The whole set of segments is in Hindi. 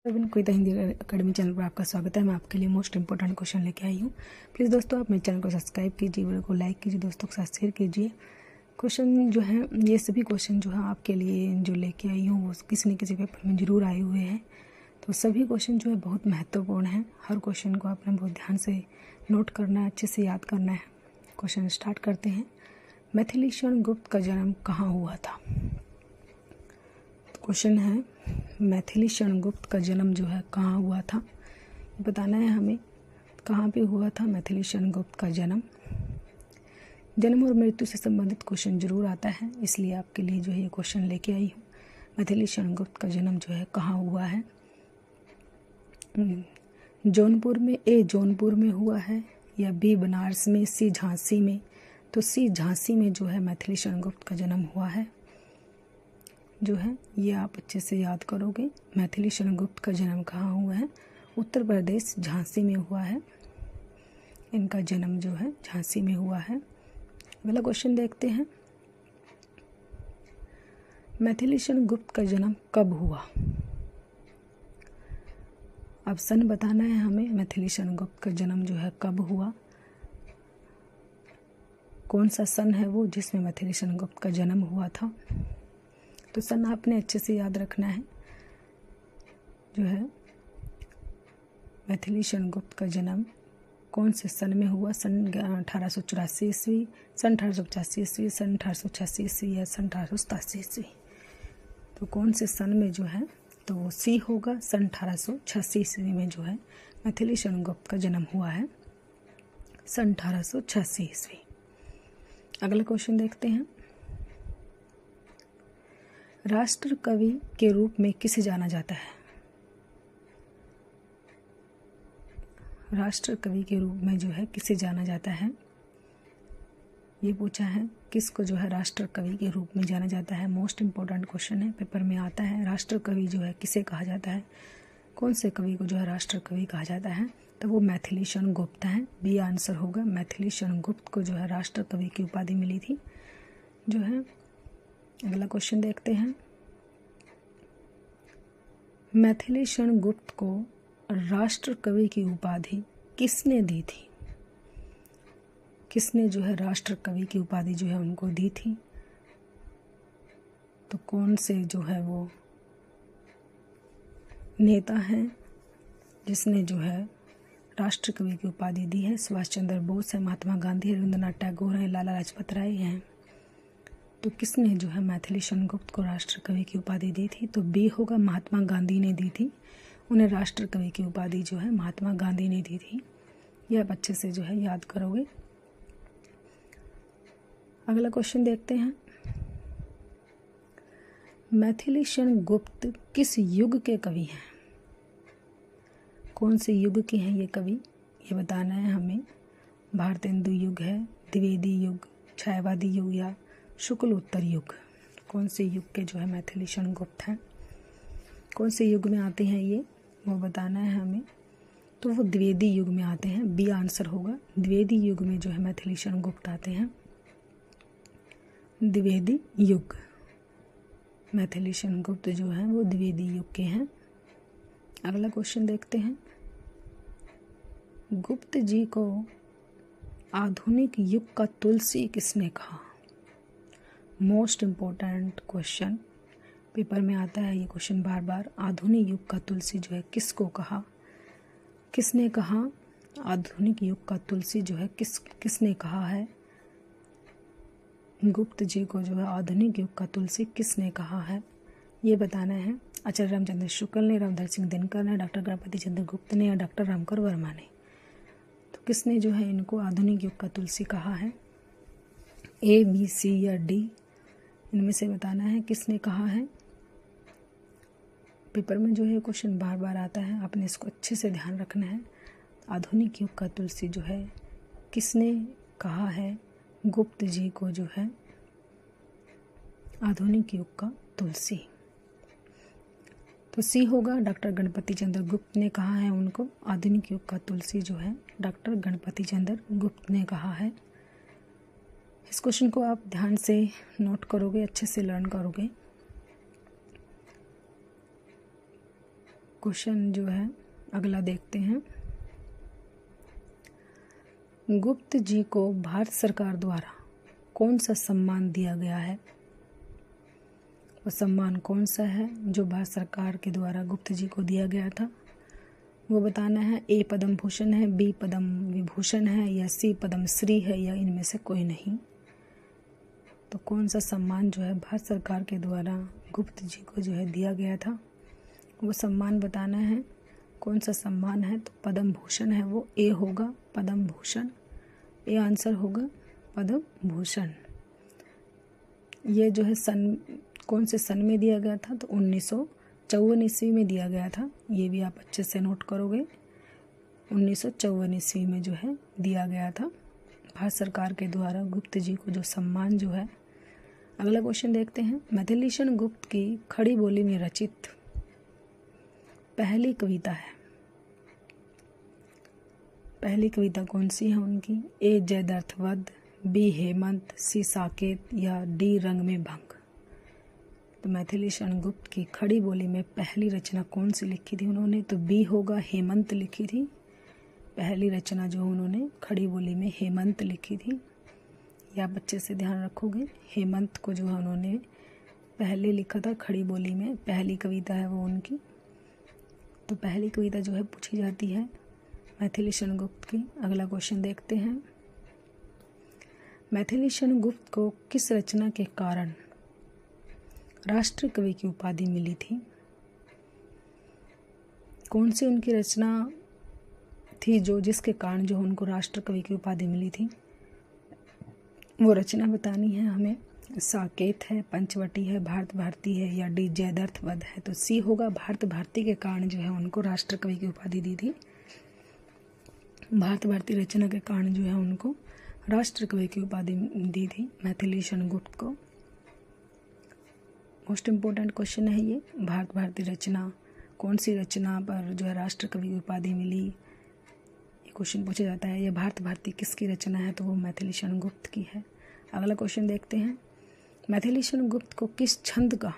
कविता हिंदी अकेडमी चैनल पर आपका स्वागत है। मैं आपके लिए मोस्ट इंपॉर्टेंट क्वेश्चन लेके आई हूँ। प्लीज़ दोस्तों आप मेरे चैनल को सब्सक्राइब कीजिए, वीडियो को लाइक कीजिए, दोस्तों के साथ शेयर कीजिए। क्वेश्चन जो है ये सभी क्वेश्चन जो है आपके लिए जो लेके आई हूँ वो किसी न किसी पेपर में ज़रूर आए हुए हैं। तो सभी क्वेश्चन जो है बहुत महत्वपूर्ण हैं। हर क्वेश्चन को आपने बहुत ध्यान से नोट करना है, अच्छे से याद करना है। क्वेश्चन स्टार्ट करते हैं। मैथिलीशरण गुप्त का जन्म कहाँ हुआ था? क्वेश्चन है मैथिलीशरण गुप्त का जन्म जो है कहाँ हुआ था, बताना है हमें। कहाँ पे हुआ था मैथिलीशरण गुप्त का जन्म? जन्म और मृत्यु से संबंधित क्वेश्चन जरूर आता है, इसलिए आपके लिए जो है ये क्वेश्चन लेके आई हूँ। मैथिलीशरण गुप्त का जन्म जो है कहाँ हुआ है? जौनपुर में, ए जौनपुर में हुआ है, या बी बनारस में, सी झांसी में। तो सी झांसी में जो है मैथिलीशरण गुप्त का जन्म हुआ है जो है ये आप अच्छे से याद करोगे। मैथिलीशरण गुप्त का जन्म कहाँ हुआ है? उत्तर प्रदेश झांसी में हुआ है। इनका जन्म जो है झांसी में हुआ है। अगला क्वेश्चन देखते हैं। मैथिलीशरण गुप्त का जन्म कब हुआ? अब सन बताना है हमें। मैथिलीशरण गुप्त का जन्म जो है कब हुआ? कौन सा सन है वो जिसमें मैथिलीशरण गुप्त का जन्म हुआ था? तो सन आपने अच्छे से याद रखना है। जो है मैथिलीशरण गुप्त का जन्म कौन से सन में हुआ? सन 1884 ईस्वी, सन 1885 ईस्वी, सन 1886 ईस्वी या सन 1887 ईस्वी। तो कौन से सन में जो है, तो वो सी होगा। सन 1886 ईस्वी में जो है मैथिलीशरण गुप्त का जन्म हुआ है, सन 1886 ईस्वी। अगला क्वेश्चन देखते हैं। राष्ट्र कवि के रूप में किसे जाना जाता है? राष्ट्र कवि के रूप में जो है किसे जाना जाता है, ये पूछा है। किसको जो है राष्ट्र कवि के रूप में जाना जाता है? मोस्ट इम्पोर्टेंट क्वेश्चन है, पेपर में आता है। राष्ट्र कवि जो है किसे कहा जाता है? कौन से कवि को जो है राष्ट्र कवि कहा जाता है? तो वो मैथिलीशरण गुप्त हैं। बी आंसर होगा। मैथिलीशरण गुप्त को जो है राष्ट्र कवि की उपाधि मिली थी जो है। अगला क्वेश्चन देखते हैं। मैथिलीशरण गुप्त को राष्ट्र कवि की उपाधि किसने दी थी? किसने जो है राष्ट्र कवि की उपाधि जो है उनको दी थी? तो कौन से जो है वो नेता हैं जिसने जो है राष्ट्र कवि की उपाधि दी है? सुभाष चंद्र बोस है, महात्मा गांधी, रविंद्रनाथ टैगोर हैं, लाला लाजपत राय हैं। तो किसने जो है मैथिलीशरण गुप्त को राष्ट्र कवि की उपाधि दी थी? तो बी होगा। महात्मा गांधी ने दी थी। उन्हें राष्ट्र कवि की उपाधि जो है महात्मा गांधी ने दी थी। यह आप अच्छे से जो है याद करोगे। अगला क्वेश्चन देखते हैं। मैथिलीशरण गुप्त किस युग के कवि हैं? कौन से युग के हैं ये कवि, ये बताना है हमें। भारतेंदु युग है, द्विवेदी युग, छायावादी युग या शुक्ल उत्तर युग। कौन से युग के जो है मैथिलीशरण गुप्त हैं? कौन से युग में आते हैं ये, वो बताना है हमें। तो वो द्विवेदी युग में आते हैं। बी आंसर होगा। द्विवेदी युग में जो है मैथिलीशरण गुप्त आते हैं। द्विवेदी युग। मैथिलीशरण गुप्त जो है वो द्विवेदी युग के हैं। अगला क्वेश्चन देखते हैं। गुप्त जी को आधुनिक युग का तुलसी किसने कहा? मोस्ट इम्पोर्टेंट क्वेश्चन, पेपर में आता है ये क्वेश्चन बार बार। आधुनिक युग का तुलसी जो है किसको कहा? किसने कहा? आधुनिक युग का तुलसी जो है किसने कहा है? गुप्त जी को जो है आधुनिक युग का तुलसी किसने कहा है, ये बताना है। आचार्य रामचंद्र शुक्ल ने, रामधारी सिंह दिनकर ने, डॉक्टर गणपति चंद्र गुप्त ने या डॉक्टर रामकर वर्मा ने। तो किसने जो है इनको आधुनिक युग का तुलसी कहा है? ए, बी, सी या डी, इनमें से बताना है किसने कहा है। पेपर में जो है क्वेश्चन बार बार आता है, आपने इसको अच्छे से ध्यान रखना है। आधुनिक युग का तुलसी जो है किसने कहा है? गुप्त जी को जो है आधुनिक युग का तुलसी। तो सी होगा। डॉक्टर गणपति चंद्र गुप्त ने कहा है उनको आधुनिक युग का तुलसी जो है डॉक्टर गणपति चंद्र गुप्त ने कहा है। इस क्वेश्चन को आप ध्यान से नोट करोगे, अच्छे से लर्न करोगे। क्वेश्चन जो है अगला देखते हैं। गुप्त जी को भारत सरकार द्वारा कौन सा सम्मान दिया गया है? वो सम्मान कौन सा है जो भारत सरकार के द्वारा गुप्त जी को दिया गया था, वो बताना है। ए पद्म भूषण है, बी पद्म विभूषण है, या सी पद्म श्री है, या इनमें से कोई नहीं। तो कौन सा सम्मान जो है भारत सरकार के द्वारा गुप्त जी को जो है दिया गया था, वो सम्मान बताना है। कौन सा सम्मान है? तो पद्म भूषण है, वो ए होगा, पद्म भूषण। ए आंसर होगा पद्म भूषण। ये जो है सन कौन से सन में दिया गया था? तो 1954 ईस्वी में दिया गया था। ये भी आप अच्छे से नोट करोगे। 1954 ईस्वी में जो है दिया गया था भारत सरकार के द्वारा गुप्त जी को जो सम्मान जो है। अगला क्वेश्चन देखते हैं। मैथिलीशरण गुप्त की खड़ी बोली में रचित पहली कविता है। पहली कविता कौन सी है उनकी? ए जयद्रथवध, बी हेमंत, सी साकेत, या डी रंग में भंग। तो मैथिलीशरण गुप्त की खड़ी बोली में पहली रचना कौन सी लिखी थी उन्होंने? तो बी होगा, हेमंत लिखी थी। पहली रचना जो उन्होंने खड़ी बोली में हेमंत लिखी थी। ये आप अच्छे से ध्यान रखोगे। हेमंत को जो है उन्होंने पहले लिखा था खड़ी बोली में, पहली कविता है वो उनकी। तो पहली कविता जो है पूछी जाती है मैथिलीशरण गुप्त की। अगला क्वेश्चन देखते हैं। मैथिलीशरण गुप्त को किस रचना के कारण राष्ट्र कवि की उपाधि मिली थी? कौन सी उनकी रचना थी जो जिसके कारण जो उनको राष्ट्र कवि की उपाधि मिली थी? वो रचना बतानी है हमें। साकेत है, पंचवटी है, भारत भारती है, या डी जयद्रथवध है। तो सी होगा, भारत भारती के कारण जो है उनको राष्ट्र कवि की उपाधि दी थी। भारत भारती रचना के कारण जो है उनको राष्ट्र कवि की उपाधि दी थी मैथिलीशरण गुप्त को। मोस्ट इम्पोर्टेंट क्वेश्चन है ये। भारत भारती रचना, कौन सी रचना पर जो है राष्ट्र कवि की उपाधि मिली, ये क्वेश्चन पूछा जाता है। ये भारत भारती किसकी रचना है? तो वो मैथिलीशरण गुप्त की है। अगला क्वेश्चन देखते हैं। मैथिलीशरण गुप्त को किस छंद का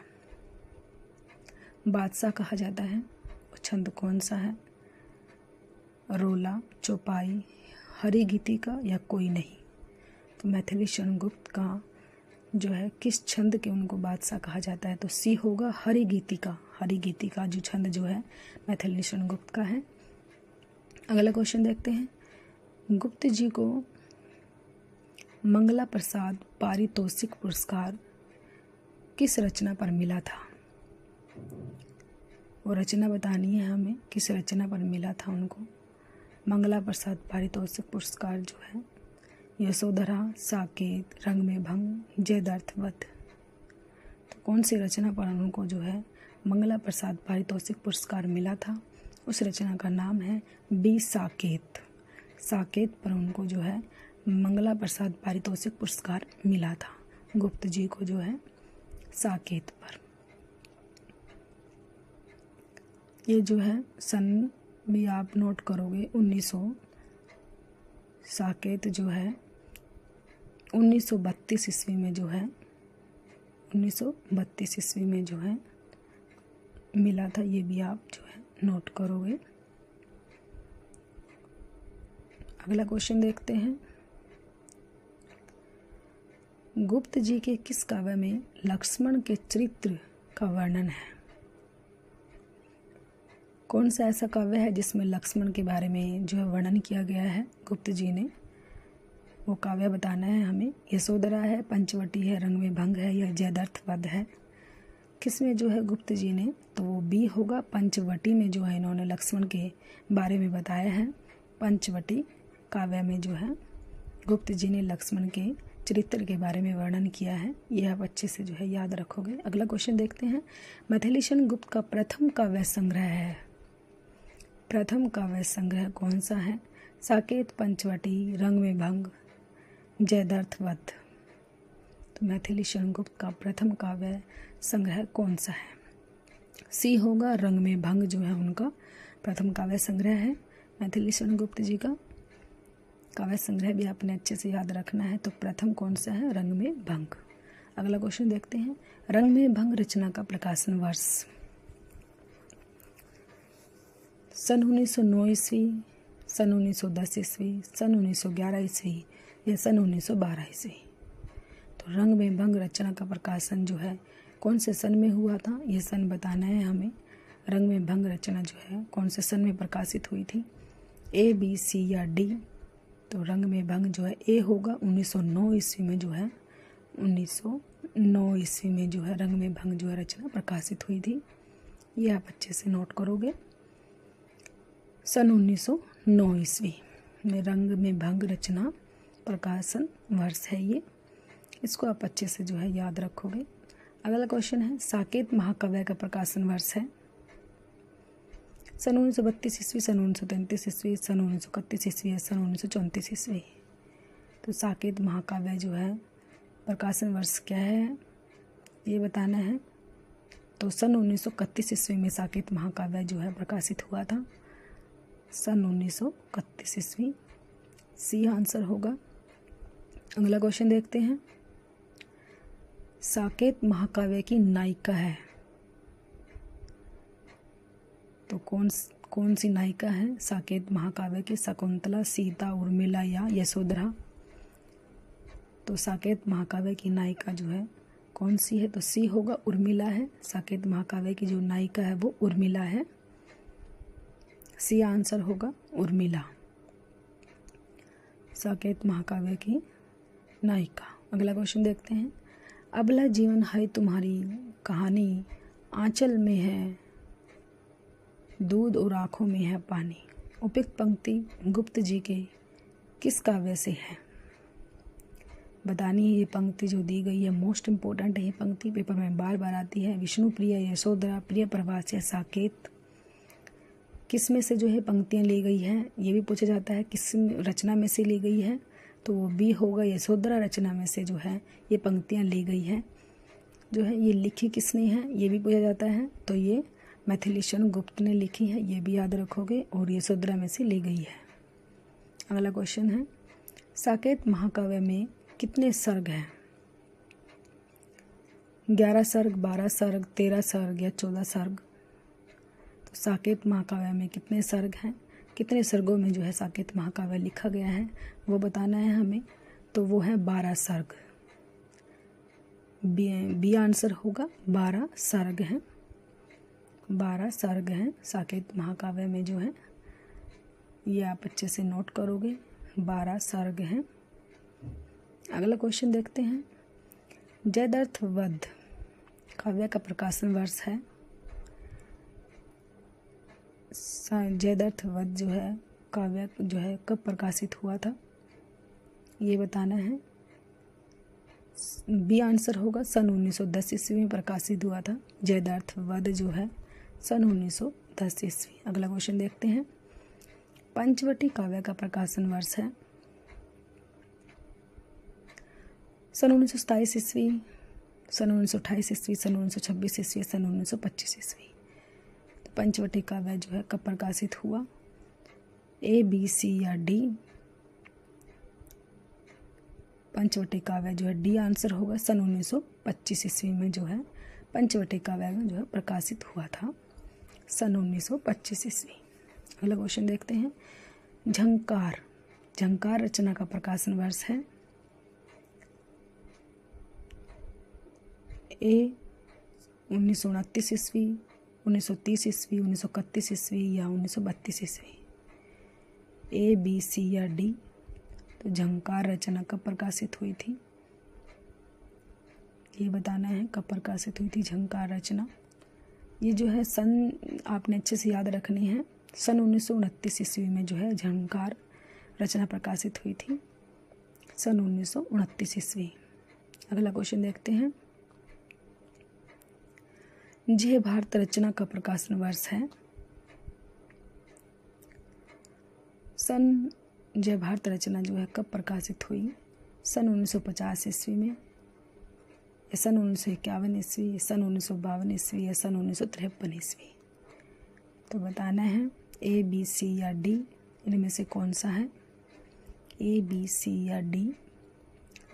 बादशाह कहा जाता है? वो छंद कौन सा है? रोला, चौपाई, हरि गीतिका, या कोई नहीं। तो मैथिलीशरण गुप्त का जो है किस छंद के उनको बादशाह कहा जाता है? तो सी होगा, हरि गीतिका। हरि गीतिका जो छंद जो है मैथिलीशरण गुप्त का है। अगला क्वेश्चन देखते हैं। गुप्त जी को मंगला प्रसाद पारितोषिक पुरस्कार किस रचना पर मिला था? वो रचना बतानी है हमें, किस रचना पर मिला था उनको मंगला प्रसाद पारितोषिक पुरस्कार जो है। यशोधरा, साकेत, रंग में भंग, जयद्रथवध। तो कौन सी रचना पर उनको जो है मंगला प्रसाद पारितोषिक पुरस्कार मिला था? उस रचना का नाम है बी साकेत। साकेत पर उनको जो है मंगला प्रसाद पारितोषिक पुरस्कार मिला था गुप्त जी को जो है साकेत पर। ये जो है सन भी आप नोट करोगे। 1900 साकेत जो है 1932 ईस्वी में जो है 1932 ईस्वी में जो है मिला था। ये भी आप जो है नोट करोगे। अगला क्वेश्चन देखते हैं। गुप्त जी के किस काव्य में लक्ष्मण के चरित्र का वर्णन है? कौन सा ऐसा काव्य है जिसमें लक्ष्मण के बारे में जो है वर्णन किया गया है गुप्त जी ने? वो काव्य बताना है हमें। यशोधरा है, पंचवटी है, रंग में भंग है, या जयद्रथवध है। किसमें जो है गुप्त जी ने? तो वो बी होगा, पंचवटी में जो है इन्होंने लक्ष्मण के बारे में बताया है। पंचवटी काव्य में जो है गुप्त जी ने लक्ष्मण के चरित्र के बारे में वर्णन किया है। ये आप अच्छे से जो है याद रखोगे। अगला क्वेश्चन देखते हैं। मैथिलीशरण गुप्त का प्रथम काव्य संग्रह है। प्रथम काव्य संग्रह कौन सा है? साकेत, पंचवटी, रंग में भंग, जयद्रथवध। तो मैथिलीशरण गुप्त का प्रथम काव्य संग्रह कौन सा है? सी होगा, रंग में भंग जो है उनका प्रथम काव्य संग्रह है। मैथिलीशरण गुप्त जी का काव्य संग्रह भी आपने अच्छे से याद रखना है। तो प्रथम कौन सा है? रंग में भंग। अगला क्वेश्चन देखते हैं। रंग में भंग रचना का प्रकाशन वर्ष। सन 1909 ईस्वी, सन 1910 ईस्वी, सन 1911 ईस्वी या सन 1912 ईस्वी। तो रंग में भंग रचना का प्रकाशन जो है कौन से सन में हुआ था, ये सन बताना है हमें। रंग में भंग रचना जो है कौन से सन में प्रकाशित हुई थी, ए, बी, सी या डी। तो रंग में भंग जो है ए होगा, 1909 ईस्वी में जो है 1909 ईस्वी में जो है रंग में भंग जो है रचना प्रकाशित हुई थी। ये आप अच्छे से नोट करोगे। सन 1909 ईस्वी में रंग में भंग रचना प्रकाशन वर्ष है ये, इसको आप अच्छे से जो है याद रखोगे। अगला क्वेश्चन है, साकेत महाकाव्य का प्रकाशन वर्ष है। सन 1932 ईस्वी, सन 1933 ईस्वी, सन 1931 ईस्वी, सन 1934 ईस्वी। तो साकेत महाकाव्य जो है प्रकाशन वर्ष क्या है ये बताना है। तो सन 1931 ईस्वी में साकेत महाकाव्य जो है प्रकाशित हुआ था, सन 1931 ईस्वी। सी आंसर होगा। अगला क्वेश्चन देखते हैं, साकेत महाकाव्य की नायिका है। तो कौन सी नायिका है साकेत महाकाव्य की, शकुंतला, सीता, उर्मिला या यशोधरा। तो साकेत महाकाव्य की नायिका जो है कौन सी है, तो सी होगा, उर्मिला है। साकेत महाकाव्य की जो नायिका है वो उर्मिला है। सी आंसर होगा, उर्मिला, साकेत महाकाव्य की नायिका। अगला क्वेश्चन देखते हैं, अबला जीवन है तुम्हारी कहानी, आंचल में है दूध और आँखों में है पानी। उपयुक्त पंक्ति गुप्त जी के किस काव्य से है। बतानी है ये पंक्ति जो दी गई है, मोस्ट इम्पोर्टेंट है ये पंक्ति, पेपर में बार बार आती है। विष्णु प्रिय, यशोधरा, प्रिय प्रवास या साकेत, किस में से जो है पंक्तियाँ ली गई है, ये भी पूछा जाता है किस रचना में से ली गई है। तो वो बी होगा, यशोधरा रचना में से जो है ये पंक्तियाँ ली गई है। जो है ये लिखी किसने है ये भी पूछा जाता है। तो ये मैथिलीशरण गुप्त ने लिखी है, ये भी याद रखोगे, और यशोधरा में से ली गई है। अगला क्वेश्चन है, साकेत महाकाव्य में कितने सर्ग हैं। 11 सर्ग, 12 सर्ग, 13 सर्ग या 14 सर्ग। तो साकेत महाकाव्य में कितने सर्ग हैं, कितने सर्गों में जो है साकेत महाकाव्य लिखा गया है वो बताना है हमें। तो वो है 12 सर्ग। बी आंसर होगा, 12 सर्ग हैं। 12 सर्ग हैं साकेत महाकाव्य में जो है, ये आप अच्छे से नोट करोगे, 12 सर्ग हैं। अगला क्वेश्चन देखते हैं, जयद्रथ वध काव्य का प्रकाशन वर्ष है। जयद्रथ वध जो है काव्य जो है कब प्रकाशित हुआ था ये बताना है। बी आंसर होगा, सन 1910 ईस्वी में प्रकाशित हुआ था जयद्रथ वध जो है सन 1910 ईस्वी। अगला क्वेश्चन देखते हैं, पंचवटी काव्य का प्रकाशन वर्ष है। सन 1927 ईस्वी, सन 1928 ईस्वी, सन 1926 ईस्वी, सन 1925 ईस्वी। तो पंचवटी काव्य जो है कब प्रकाशित हुआ, ए, बी, सी या डी। पंचवटी काव्य जो है डी आंसर होगा, सन 1925 ईस्वी में जो है पंचवटी काव्य जो है प्रकाशित हुआ था, सन 1925 ईस्वी। अगला क्वेश्चन देखते हैं, झंकार झंकार रचना का प्रकाशन वर्ष है। ए 1929 ईस्वी, 1930 ईस्वी, 1931 ईस्वी या 1932 ईस्वी। ए, बी, सी या डी। तो झंकार रचना कब प्रकाशित हुई थी ये बताना है, कब प्रकाशित हुई थी झंकार रचना। ये जो है सन आपने अच्छे से याद रखनी है, सन 1929 ईस्वी में जो है झंकार रचना प्रकाशित हुई थी, सन 1929 ईस्वी। अगला क्वेश्चन देखते हैं, जय भारत रचना का प्रकाशन वर्ष है। सन जय भारत रचना जो है कब प्रकाशित हुई, सन 1950 ईस्वी में या सन 1951 ईस्वी, सन 1952 ईस्वी या सन 1953 ईस्वी। तो बताना है ए, बी, सी या डी, इनमें से कौन सा है। ए, बी, सी या डी।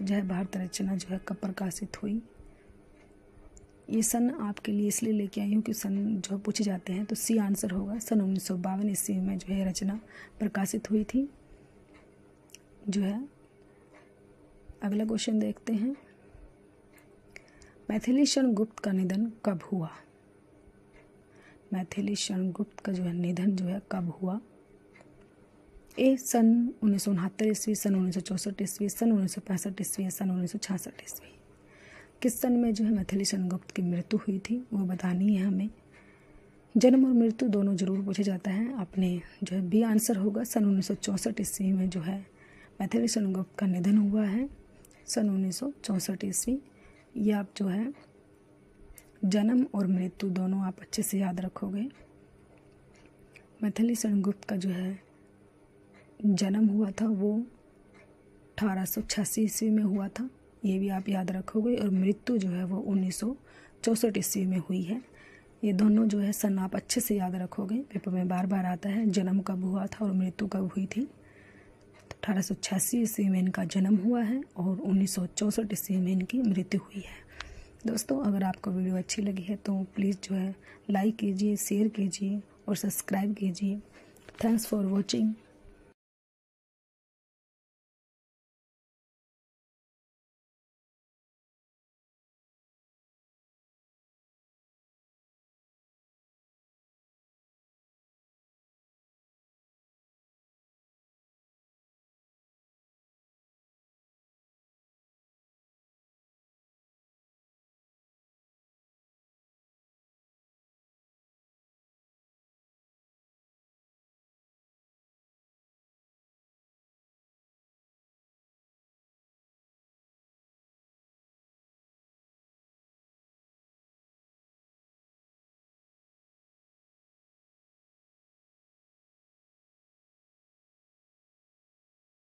जय भारत रचना जो है कब प्रकाशित हुई, ये सन आपके लिए इसलिए लेके आई हूँ कि सन जो पूछे जाते हैं, तो सी आंसर होगा। सन 1952 ईस्वी में जो है रचना प्रकाशित हुई थी जो है। अगला क्वेश्चन देखते हैं, मैथिली शरण गुप्त का निधन कब हुआ? मैथिली शरण गुप्त का जो है निधन जो है कब हुआ? ए सन 1969 ईस्वी, सन 1964 ईस्वी, सन 1965 ईस्वी, सन 1966 ईस्वी। किस सन में जो है मैथिली शरण गुप्त की मृत्यु हुई थी वो बतानी है हमें। जन्म और मृत्यु दोनों जरूर पूछा जाता है। आपने जो है बी आंसर होगा, सन 1964 ईस्वी में जो है मैथिली शरण गुप्त का निधन हुआ है, सन 1964 ईस्वी। ये आप जो है जन्म और मृत्यु दोनों आप अच्छे से याद रखोगे। मैथिली शरण गुप्त का जो है जन्म हुआ था वो 1886 ईस्वी में हुआ था, ये भी आप याद रखोगे। और मृत्यु जो है वो 1964 ईस्वी में हुई है। ये दोनों जो है सन आप अच्छे से याद रखोगे, पेपर में बार बार आता है जन्म कब हुआ था और मृत्यु कब हुई थी। 1886 ईस्वी में इनका जन्म हुआ है और 1964 ईस्वी में इनकी मृत्यु हुई है। दोस्तों, अगर आपको वीडियो अच्छी लगी है तो प्लीज़ जो है लाइक कीजिए, शेयर कीजिए और सब्सक्राइब कीजिए। Thanks for watching.